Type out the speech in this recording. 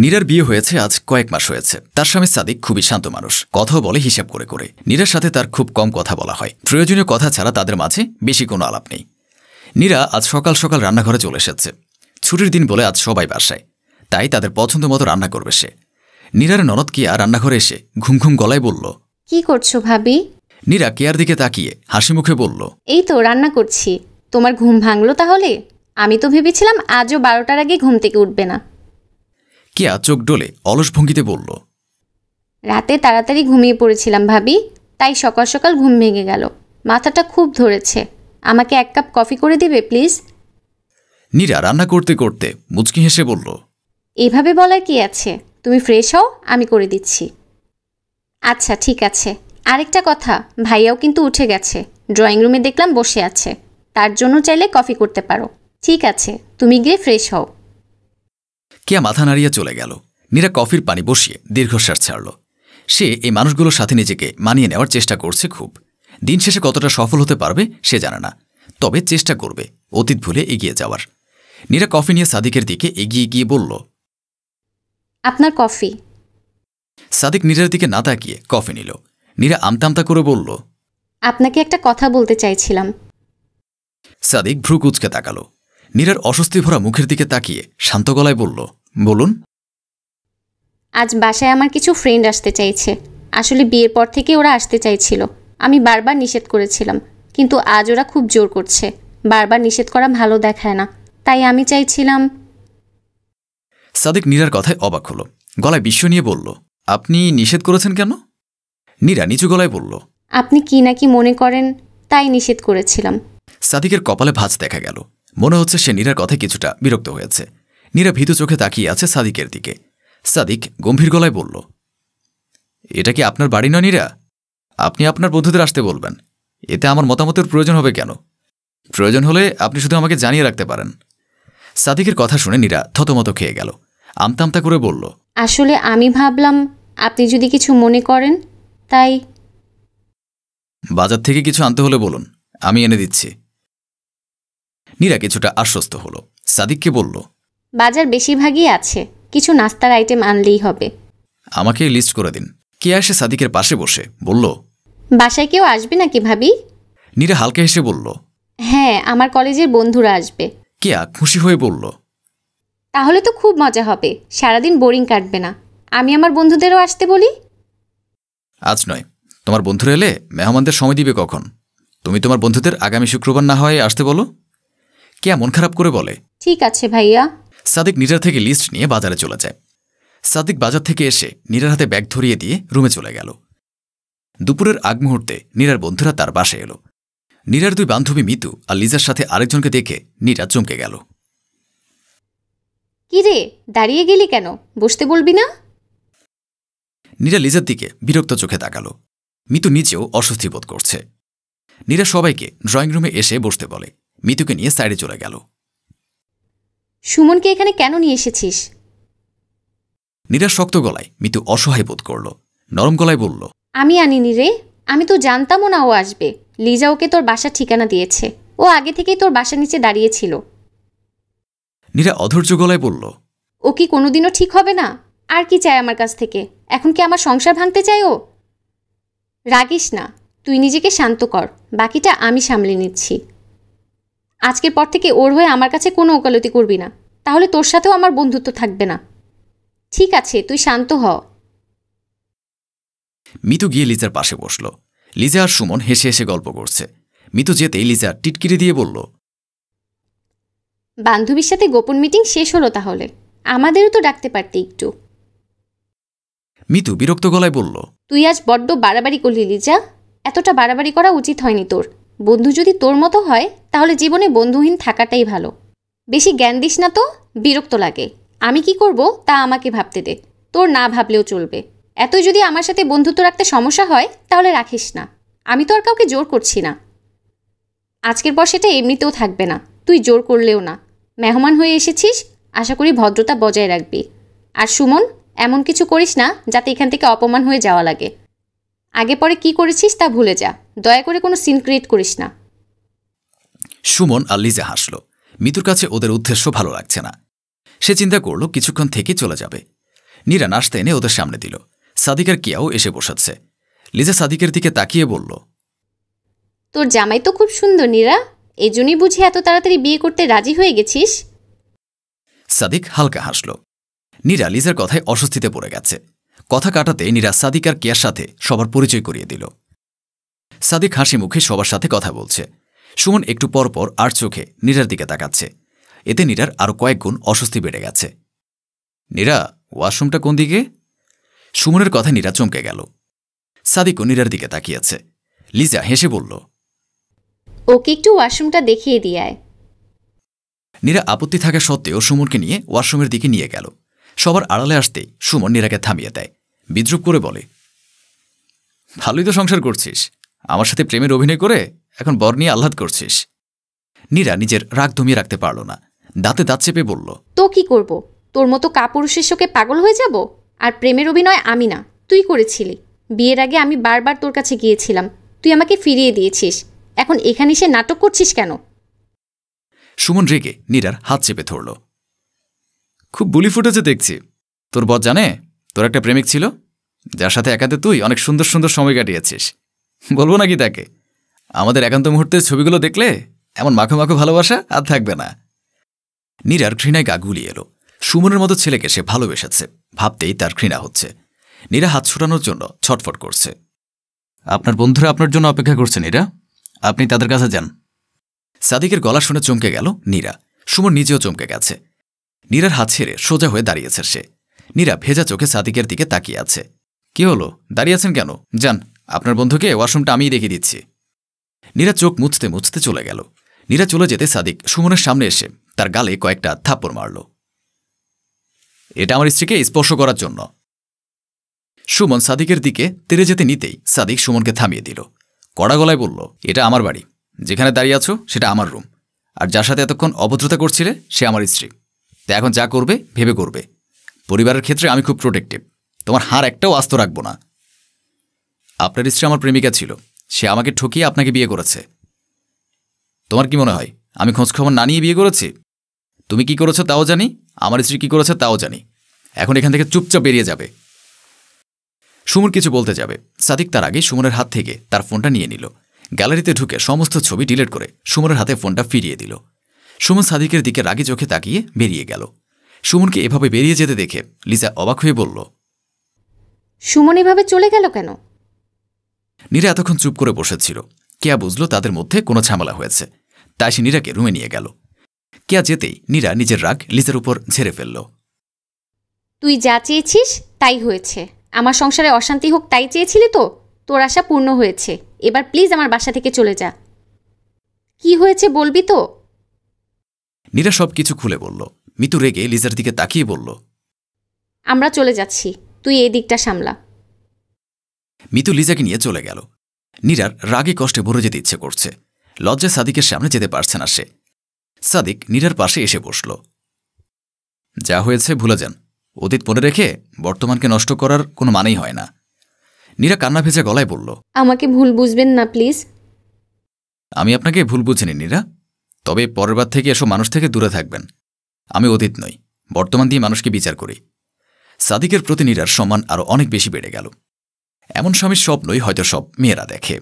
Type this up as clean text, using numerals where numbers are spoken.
নীরার বিয়ে হয়েছে আজ কয়েক মাস হয়েছে। তার স্বামী সাদিক খুবই শান্ত মানুষ, কথাও বলে হিসাব করে করে। নীরার সাথে তার খুব কম কথা বলা হয়, প্রয়োজনীয় কথা ছাড়া তাদের মাঝে বেশি কোনো আলাপ নেই। নীরা আজ সকাল সকাল রান্নাঘরে চলে এসেছে। ছুটির দিন বলে আজ সবাই বাসায়, তাই তাদের পছন্দ মতো রান্না করবে সে। নীরার ননদ কিয়া রান্নাঘরে এসে ঘুম ঘুম গলায় বলল, কি করছো ভাবি? নীরা কেয়ার দিকে তাকিয়ে হাসি মুখে বলল, এই তো রান্না করছি। তোমার ঘুম ভাঙলো তাহলে? আমি তো ভেবেছিলাম আজও 12টার আগে ঘুম থেকে উঠবে না। কেয়া চোখ ডলে অলস ভঙ্গিতে বলল, রাতে তাড়াতাড়ি ঘুমিয়ে পড়েছিলাম ভাবি, তাই সকাল সকাল ঘুম ভেঙে গেল। মাথাটা খুব ধরেছে, আমাকে 1 কাপ কফি করে দিবে প্লিজ? নীরা রান্না করতে করতে মুচকি হেসে বলল, এভাবে বলার কি আছে, তুমি ফ্রেশ হও, আমি করে দিচ্ছি। আচ্ছা ঠিক আছে। আরেকটা কথা, ভাইয়াও কিন্তু উঠে গেছে, ড্রয়িং রুমে দেখলাম বসে আছে, তার জন্য চাইলে কফি করতে পারো। ঠিক আছে, তুমি গিয়ে ফ্রেশ হও। কেয়া মাথা নাড়িয়ে চলে গেল। নীরা কফির পানি বসিয়ে দীর্ঘশ্বাস ছাড়ল। সে এই মানুষগুলোর সাথে নিজেকে মানিয়ে নেওয়ার চেষ্টা করছে খুব। দিন শেষে কতটা সফল হতে পারবে সে জানে না, তবে চেষ্টা করবে অতীত ভুলে এগিয়ে যাওয়ার। নীরা কফি নিয়ে সাদিকের দিকে এগিয়ে গিয়ে বলল, আপনার কফি। সাদিক নীরার দিকে না তাকিয়ে কফি নিল। নীরা আমতা আমতা করে বলল, আপনাকে একটা কথা বলতে চাইছিলাম। সাদিক ভ্রু কুঁচকে তাকালো। নীরার অস্বস্তি ভরা মুখের দিকে তাকিয়ে শান্ত গলায় বলল, বলুন। আজ বাসায় আমার কিছু ফ্রেন্ড আসতে চাইছে। আসলে বিয়ের পর থেকে ওরা আসতে চাইছিল, আমি বারবার নিষেধ করেছিলাম, কিন্তু আজ ওরা খুব জোর করছে। বারবার নিষেধ করা ভালো দেখায় না, তাই আমি চাইছিলাম। সাদিক নীরার কথায় অবাক হল, গলায় বিস্ময় নিয়ে বলল, আপনি নিষেধ করেছেন কেন? নীরা নিচু গলায় বলল, আপনি কি নাকি মনে করেন, তাই নিষেধ করেছিলাম। সাদিকের কপালে ভাঁজ দেখা গেল। মনে হচ্ছে সে নীরার কথায় কিছুটা বিরক্ত হয়েছে। নীরা ভীতু চোখে তাকিয়ে আছে সাদিকের দিকে। সাদিক গম্ভীর গলায় বলল, এটা কি আপনার বাড়ি নয় নীরা? আপনি আপনার বন্ধুদের আসতে বলবেন, এতে আমার মতামতের প্রয়োজন হবে কেন? প্রয়োজন হলে আপনি শুধু আমাকে জানিয়ে রাখতে পারেন। সাদিকের কথা শুনে নীরা থতমত খেয়ে গেল। আমতা আমতা করে বলল, আসলে আমি ভাবলাম আপনি যদি কিছু মনে করেন, তাই। বাজার থেকে কিছু আনতে হলে বলুন, আমি এনে দিচ্ছি। নীরা কিছুটা আশ্বস্ত হল। সাদিককে বলল, বাজার বেশিরভাগই আছে, কিছু নাস্তার আইটেম আনলেই হবে। আমাকে লিস্ট করে দিন। কে এসে সাদিকের পাশে বসে বলল, বাসায় কেউ আসবে নাকি ভাবি? নীরা হালকা হেসে বলল, হ্যাঁ, আমার কলেজের বন্ধুরা আসবে। কেয়া খুশি হয়ে বলল, তাহলে তো খুব মজা হবে, সারাদিন বোরিং কাটবে না। আমি আমার বন্ধুদেরও আসতে বলি। আজ নয়, তোমার বন্ধুরা এলে মেহমানদের সময় দিবে কখন? তুমি তোমার বন্ধুদের আগামী শুক্রবার না হয় আসতে বলো। কেয়া মন খারাপ করে বলে, ঠিক আছে ভাইয়া। সাদিক নীরার থেকে লিস্ট নিয়ে বাজারে চলে যায়। সাদিক বাজার থেকে এসে নীরার হাতে ব্যাগ ধরিয়ে দিয়ে রুমে চলে গেল। দুপুরের আগ মুহূর্তে নীরার বন্ধুরা তার বাসায় এলো। নীরার 2 বান্ধবী মিতু আর লিজার সাথে আরেকজনকে দেখে নীরা চমকে গেল। কি রে, দাঁড়িয়ে গেলি কেন? বসতে বলবি না? নীরা লিজার দিকে বিরক্ত চোখে তাকালো। মিতু নিজেও অস্বস্তি বোধ করছে। নীরা সবাইকে ড্রয়িং রুমে এসে বসতে বলে। মিতুকে নিয়ে সাইডে চলে গেল। সুমনকে এখানে কেন নিয়ে এসেছিস? নীরা শক্ত গলায় মিতু অসহায় বোধ করল। নরম গলায় বলল, আমি আনিনি রে, আমি তো জানতামও না ও আসবে। লিজা ওকে তোর বাসার ঠিকানা দিয়েছে, ও আগে থেকেই তোর বাসার নিচে দাঁড়িয়েছিল। নীরা অধৈর্য গলায় বলল, ও কি কোনোদিনও ঠিক হবে না? আর কি চায় আমার কাছ থেকে? এখন কি আমার সংসার ভাঙতে চায় ও? রাগিস না, তুই নিজেকে শান্ত কর, বাকিটা আমি সামলে নিচ্ছি। আজকের পর থেকে ওর হয়ে আমার কাছে কোনো ওকালতি করবি না, তাহলে তোর সাথেও আমার বন্ধুত্ব থাকবে না। ঠিক আছে, তুই শান্ত হ। মিতু গিয়ে লিজার পাশে বসল। লিজা আর সুমন হেসে হেসে গল্প করছে। মিতু যেতেই লিজা টিটকিরি দিয়ে বলল, বান্ধবীর সাথে গোপন মিটিং শেষ হলো তাহলে? আমাদেরও তো ডাকতে পারতি একটু। মিতু বিরক্ত গলায় বলল, তুই আজ বড্ড বাড়াবাড়ি করলি লিজা, এতটা বাড়াবাড়ি করা উচিত হয়নি তোর। বন্ধু যদি তোর মতো হয় তাহলে জীবনে বন্ধুহীন থাকাটাই ভালো। বেশি জ্ঞান দিস না তো, বিরক্ত লাগে। আমি কি করব তা আমাকে ভাবতে দে, তোর না ভাবলেও চলবে। এতই যদি আমার সাথে বন্ধুত্ব রাখতে সমস্যা হয় তাহলে রাখিস না, আমি তো আর কাউকে জোর করছি না। আজকের পর সেটা এমনিতেও থাকবে না, তুই জোর করলেও না। মেহমান হয়ে এসেছিস, আশা করি ভদ্রতা বজায় রাখবি। আর সুমন, এমন কিছু করিস না যাতে এখান থেকে অপমান হয়ে যাওয়া লাগে। আগে পরে কি করেছিস তা ভুলে যা, দয়া করে কোনো সিন ক্রিয়েট করিস না। সুমন আর লিজা হাসল। মিতুর কাছে ওদের উদ্দেশ্য ভালো লাগছে না। সে চিন্তা করল কিছুক্ষণ থেকে চলে যাবে। নীরা নাশতা এনে ওদের সামনে দিল। সাদিক আর কিয়াও এসে বসাচ্ছে। লিজা সাদিকের দিকে তাকিয়ে বলল, তোর জামাই তো খুব সুন্দর নীরা, এই জন্যই বুঝি এত তাড়াতাড়ি বিয়ে করতে রাজি হয়ে গেছিস? সাদিক হালকা হাসল। নীরা লিজার কথায় অস্বস্তিতে পড়ে গেছে। কথা কাটাতে নীরা সাদিক আর কিয়ার সাথে সবার পরিচয় করিয়ে দিল। সাদিক হাসি মুখে সবার সাথে কথা বলছে। সুমন একটু পর পর আর চোখে নীরার দিকে তাকাচ্ছে। এতে নীরার আরও কয়েক গুণ অস্বস্তি বেড়ে গেছে। নীরা, ওয়াশরুমটা কোন দিকে? সুমনের কথায় নীরা চমকে গেল। সাদিকও নীরার দিকে তাকিয়েছে। লিজা হেসে বলল, ওকে একটু ওয়াশরুমটা দেখিয়ে দিয়ে আয়। নীরা আপত্তি থাকা সত্ত্বেও সুমনকে নিয়ে ওয়াশরুমের দিকে নিয়ে গেল। সবার আড়ালে আসতেই সুমন নীরাকে থামিয়ে দেয়। বিদ্রুপ করে বলে, ভালোই তো সংসার করছিস, আমার সাথে প্রেমের অভিনয় করে এখন বর নিয়ে আহ্লাদ করছিস। নীরা নিজের রাগ দমিয়ে রাখতে পারল না। দাঁতে দাঁত চেপে বলল, তো কি করব? তোর মতো কাপুরুষের শোকে পাগল হয়ে যাব? আর প্রেমের অভিনয় আমি না, তুই করেছিলি। বিয়ের আগে আমি বারবার তোর কাছে গিয়েছিলাম, তুই আমাকে ফিরিয়ে দিয়েছিস। এখন এখানে এসে নাটক করছিস কেন? সুমন রেগে নীরার হাত চেপে ধরল। খুব বুলি ফুটেছে দেখছি। তোর বর জানে তোর একটা প্রেমিক ছিল, যার সাথে একাতে তুই অনেক সুন্দর সুন্দর সময় কাটিয়েছিস। বলবো নাকি তাকে? আমাদের একান্ত মুহূর্তের ছবিগুলো দেখলে এমন মাখো মাখো ভালোবাসা আর থাকবে না। নীরার ঘৃণায় গা গুলিয়ে এলো। সুমনের মতো ছেলেকে সে ভালোবেসেছে, ভাবতেই তার ঘৃণা হচ্ছে। নীরা হাত ছুটানোর জন্য ছটফট করছে। আপনার বন্ধুরা আপনার জন্য অপেক্ষা করছে নীরা, আপনি তাদের কাছে যান। সাদিকের গলা শুনে চমকে গেল নীরা। সুমন নিজেও চমকে গেছে। নীরার হাত ছেড়ে সোজা হয়ে দাঁড়িয়েছে সে। নীরা ভেজা চোখে সাদিকের দিকে তাকিয়ে আছে। কি হলো, দাঁড়িয়ে আছেন কেন? যান, আপনার বন্ধুকে ওয়াশরুমটা আমিই দেখিয়ে দিচ্ছি। নীরা চোখ মুছতে মুছতে চলে গেল। নীরা চলে যেতে সাদিক সুমনের সামনে এসে তার গালে কয়েকটা থাপ্পড় মারল। এটা আমার স্ত্রীকে স্পর্শ করার জন্য। সুমন সাদিকের দিকে তেড়ে যেতে নিতেই সাদিক সুমনকে থামিয়ে দিল। কড়া গলায় বলল, এটা আমার বাড়ি, যেখানে দাঁড়িয়ে আছো সেটা আমার রুম, আর যার সাথে এতক্ষণ অভদ্রতা করছিলে সে আমার স্ত্রী। তা এখন যা করবে ভেবে করবে। পরিবারের ক্ষেত্রে আমি খুব প্রোটেক্টিভ, তোমার হার একটাও আস্ত রাখব না। আপনার স্ত্রী আমার প্রেমিকা ছিল, সে আমাকে ঠকিয়ে আপনাকে বিয়ে করেছে। তোমার কি মনে হয় আমি খোঁজখবর না নিয়ে বিয়ে করেছি? তুমি কি করেছো তাও জানি, আমার স্ত্রী কি করেছে তাও জানি। এখন এখান থেকে চুপচাপ বেরিয়ে যাবে। সুমন কিছু বলতে যাবে, সাদিক তার আগে সুমনের হাত থেকে তার ফোনটা নিয়ে নিল। গ্যালারিতে ঢুকে সমস্ত ছবি ডিলিট করে সুমনের হাতে ফোনটা ফিরিয়ে দিল। সুমন সাদিকের দিকে রাগি চোখে তাকিয়ে বেরিয়ে গেল। সুমনকে এভাবে বেরিয়ে যেতে দেখে লিজা অবাক হয়ে বলল, সুমন এভাবে চলে গেল কেন? নীরা এতক্ষণ চুপ করে বসেছিল। কেয়া বুঝল তাদের মধ্যে কোনো ঝামেলা হয়েছে, তাই সে নীরাকে রুমে নিয়ে গেল। কেয়া যেতেই নীরা নিজের রাগ লিজার উপর ঝেড়ে ফেলল। তুই যা চেয়েছিস তাই হয়েছে। আমার সংসারে অশান্তি হোক তাই চেয়েছিলি তো, তোর আশা পূর্ণ হয়েছে। এবার প্লিজ আমার বাসা থেকে চলে যা। কি হয়েছে বলবি তো? নীরা সব কিছু খুলে বলল। মিতু রেগে লিজার দিকে তাকিয়ে বলল, আমরা চলে যাচ্ছি, তুই এই দিকটা সামলা। মিতু লিজাকে নিয়ে চলে গেল। নীরার রাগে কষ্টে ভরে যেতে ইচ্ছে করছে। লজ্জায় সাদিকের সামনে যেতে পারছে না সে। সাদিক নীরার পাশে এসে বসল। যা হয়েছে ভুলে যান, অতীত মনে রেখে বর্তমানকে নষ্ট করার কোনো মানেই হয় না। নীরা কান্না ভেজা গলায় বলল, আমাকে ভুল বুঝবেন না প্লিজ। আমি আপনাকে ভুল বুঝিনি নীরা, তবে পরের বার থেকে এসব মানুষ থেকে দূরে থাকবেন। আমি অতীত নই, বর্তমান দিয়ে মানুষকে বিচার করি। সাদিকের প্রতি নীরার সম্মান আরও অনেক বেশি বেড়ে গেল। এমন স্বামীর স্বপ্নই হয়তো সব মেয়েরা দেখে।